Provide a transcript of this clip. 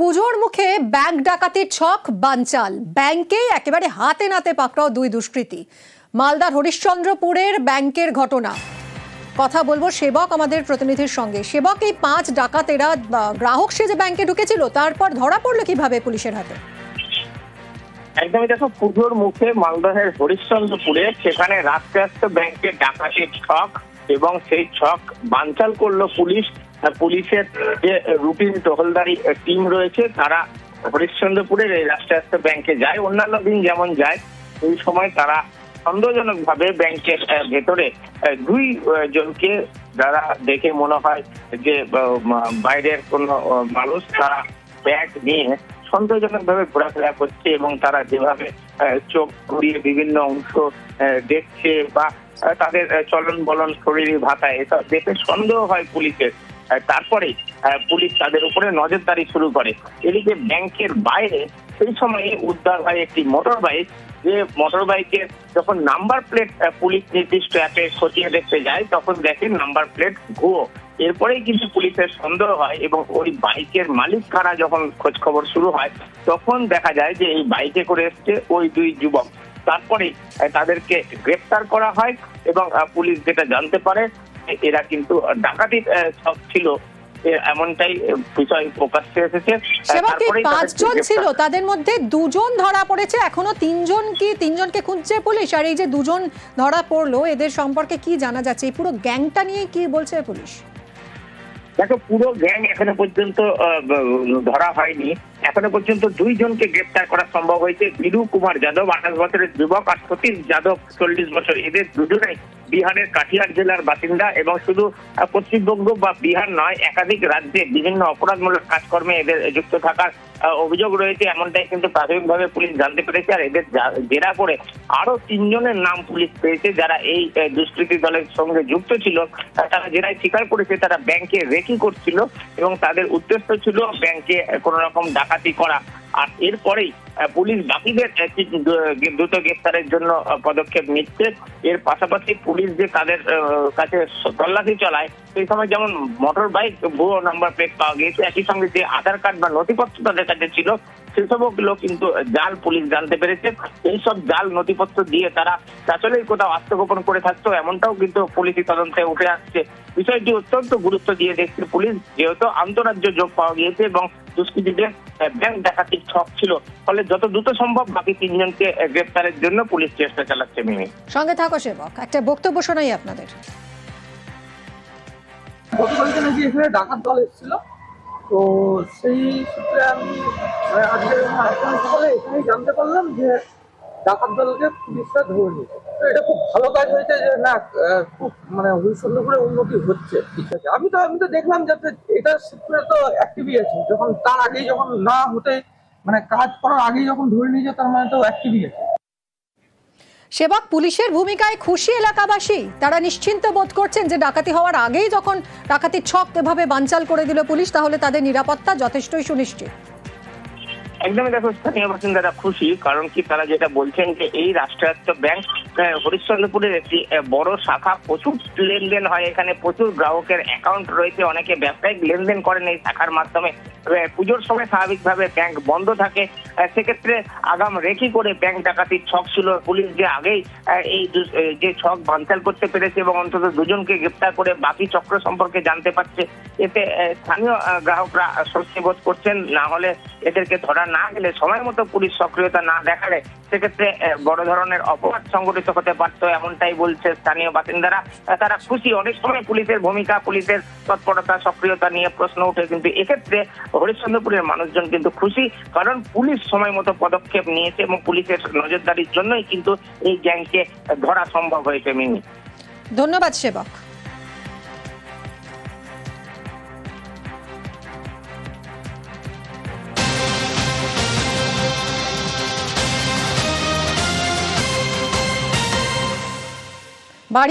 পুজোর মুখে ব্যাংক ডাকাতির ছক বানচাল। ব্যাংকেই একেবারে হাতে নাতে পাকড়াও দুই দুষ্কৃতী। মালদার হরিশ্চন্দ্রপুরের ব্যাংকের ঘটনা। কথা বলবো সেবক আমাদের প্রতিনিধির সঙ্গে। সেবক, এই 5 ডাকাতেরা গ্রাহক সেজে ব্যাংকে ঢুকেছিল, তারপর ধরা পড়লো কিভাবে পুলিশের হাতে? একদমই দেখো, পুজোর মুখে মালদহের হরিশ্চন্দ্রপুরে সেখানে রাষ্ট্রায়ত্ত ব্যাংকের ডাকাতির ছক এবং সেই ছক বানচাল করলো পুলিশ। পুলিশের যে রুটিন টহলদারি টিম রয়েছে তারা হরিশ্চন্দ্রপুরের এই রাষ্ট্রায়ত্ত ব্যাংকে যায়, অন্যান্য দিন যেমন যায়। এই সময় তারা সন্দেহজনক ভাবে ব্যাংকের ভেতরে 2 জনকে, যারা দেখে মনে হয় যে বাইরের কোন মানুষ, তারা ব্যাগ নিয়ে সন্দেহজনক ভাবে ঘোরাফেরা করছে এবং তারা যেভাবে চোখ ঘুরিয়ে বিভিন্ন অংশ দেখছে বা তাদের চলন বলন, শরীরের ভাষায়, এসব দেখে সন্দেহ হয় পুলিশের। তারপরে পুলিশ তাদের উপরে নজরদারি শুরু করে। এদিকে ব্যাংকের বাইরে সেই সময় উদ্ধার হয় একটি মোটর বাইক, যে মোটর বাইকের যখন নাম্বার প্লেট পুলিশ নির্দিষ্ট অ্যাপে খতিয়ে দেখতে যায় তখন দেখে নাম্বার প্লেট ভুয়ো। এরপরেই কিন্তু পুলিশের সন্দেহ হয় এবং ওই বাইকের মালিক কারা যখন খোঁজ খবর শুরু হয় তখন দেখা যায় যে এই বাইকে করে এসছে ওই 2 যুবক। তারপরে তাদেরকে গ্রেফতার করা হয় এবং পুলিশ যেটা জানতে পারে এরা কিন্তু ডাকাতির ছক ছিল, এমনটাই বিষয় প্রকাশ্যে এসেছে। তারপরে 5 জন ছিল, তাদের মধ্যে 2 জন ধরা পড়েছে, এখনো 3 জনকে খুঁজছে পুলিশ। আর এই যে 2 জন ধরা পড়লো, এদের সম্পর্কে কি জানা যাচ্ছে? এই পুরো গ্যাংটা নিয়ে কি বলছে পুলিশ? দেখো, পুরো গ্যাং এখনো পর্যন্ত ধরা হয়নি। এখনো পর্যন্ত 2 জনকে গ্রেপ্তার করা সম্ভব হয়েছে। বিরু কুমার যাদব 28 বছরের যুবক আর সতীশ যাদব 40 বছর। এদের দুজনেই বিহারের কাটিহার জেলার বাসিন্দা এবং শুধু পশ্চিমবঙ্গ বা বিহার নয়, একাধিক রাজ্যে বিভিন্ন অপরাধমূলক কাজকর্মে এদের যুক্ত থাকার অভিযোগ রয়েছে, এমনটাই কিন্তু প্রাথমিকভাবে পুলিশ জানতে পেরেছে। আর এদের জেরা করে আরো 3 জনের নাম পুলিশ পেয়েছে যারা এই দুষ্কৃতী দলের সঙ্গে যুক্ত ছিল। তারা জেরায় স্বীকার করেছে তারা ব্যাংকে রেকি করছিল এবং তাদের উদ্দেশ্য ছিল ব্যাংকে কোন রকম ডাকাতি করা। আর এরপরেই পুলিশ বাকিদের দ্রুত গ্রেফতারের জন্য পদক্ষেপ নিচ্ছে। এর পাশাপাশি পুলিশ যে তাদের কাছে তল্লাশি চালায়, সেই সময় যেমন মোটর বাইক ভুয়ো নাম্বার প্লেট পাওয়া গিয়েছে, একই সঙ্গে যে আধার কার্ড বা নথিপত্র তাদের কাছে ছিল সেসবগুলো কিন্তু জাল পুলিশ জানতে পেরেছে। এইসব জাল নথিপত্র দিয়ে তারা আসলেই কোথাও আত্মগোপন করে থাকতো, এমনটাও কিন্তু পুলিশি তদন্তে উঠে আসছে। বিষয়টি অত্যন্ত গুরুত্ব দিয়ে দেখছে পুলিশ, যেহেতু আন্তঃরাজ্য যোগ পাওয়া গিয়েছে এবং দুষ্কৃতীদের ব্যাংক ডাকাতির ছক ছিল, ফলে যত দ্রুত সম্ভব বাকি 3 জনকে গ্রেফতারের জন্য পুলিশ চেষ্টা চালাচ্ছে। মিমি, সঙ্গে থাকো সেবক, একটা বক্তব্য শোনাই আপনাদের। গতকালকে নাকি এখানে ডাকাত দল এসেছিল, তো সেই সূত্রে আমি আজকে সকালে এখানেই জানতে পারলাম যে ডাকাত দলকে পুলিশরা ধরে নিয়েছে। তো এটা খুব ভালো কাজ হয়েছে যে না, খুব মানে হরিশ্চন্দ্রপুরে উন্নতি হচ্ছে। ঠিক আছে, আমি তো দেখলাম যাতে এটা সূত্রে তো অ্যাক্টিভই আছে, যখন তার আগেই যখন না হতে মানে কাজ করার আগেই যখন ধরে নিয়েছে তার মানে তো অ্যাক্টিভই আছে। সেবক, পুলিশের ভূমিকায় খুশি এলাকাবাসী? তারা নিশ্চিন্ত বোধ করছেন যে ডাকাতি হওয়ার আগেই যখন ডাকাতির ছক এভাবে বানচাল করে দিল পুলিশ, তাহলে তাদের নিরাপত্তা যথেষ্টই সুনিশ্চিত? একদমই দেখো, স্থানীয় বাসিন্দারা খুশি। কারণ কি, তারা যেটা বলছেন যে এই রাষ্ট্রায়ত্ত ব্যাংক হরিশ্চন্দ্রপুরের একটি বড় শাখা, প্রচুর লেনদেন হয় এখানে, প্রচুর গ্রাহকের অ্যাকাউন্ট রয়েছে, অনেকে ব্যবসায়িক লেনদেন করেন এই শাখার মাধ্যমে। পুজোর সময় স্বাভাবিকভাবে ব্যাংক বন্ধ থাকে, সেক্ষেত্রে আগাম রেখি করে ব্যাংক ডাকাতির ছক ছিল। পুলিশ যে আগেই এই যে ছক বানচাল করতে পেরেছে এবং অন্তত 2 জনকে গ্রেপ্তার করে বাকি চক্র সম্পর্কে জানতে পারছে, এতে স্থানীয় গ্রাহকরা স্বস্তি বোধ করছেন। না হলে এদেরকে ধরা না গেলে, সময় মতো পুলিশ সক্রিয়তা না দেখালে সেক্ষেত্রে বড় ধরনের অপরাধ সংঘটিত হতে পারতো, এমনটাই বলছে স্থানীয় বাসিন্দারা। তারা খুশি। অনেক সময় পুলিশের ভূমিকা, পুলিশের তৎপরতা, সক্রিয়তা নিয়ে প্রশ্ন ওঠে, কিন্তু এক্ষেত্রে হরিশ্চন্দ্রপুরের মানুষজন কিন্তু খুশি, কারণ পুলিশ সময় মতো পদক্ষেপ নিয়েছে এবং পুলিশের নজরদারির জন্যই কিন্তু এই গ্যাংকে ধরা সম্ভব হয়েছে। মিমি, ধন্যবাদ সেবক।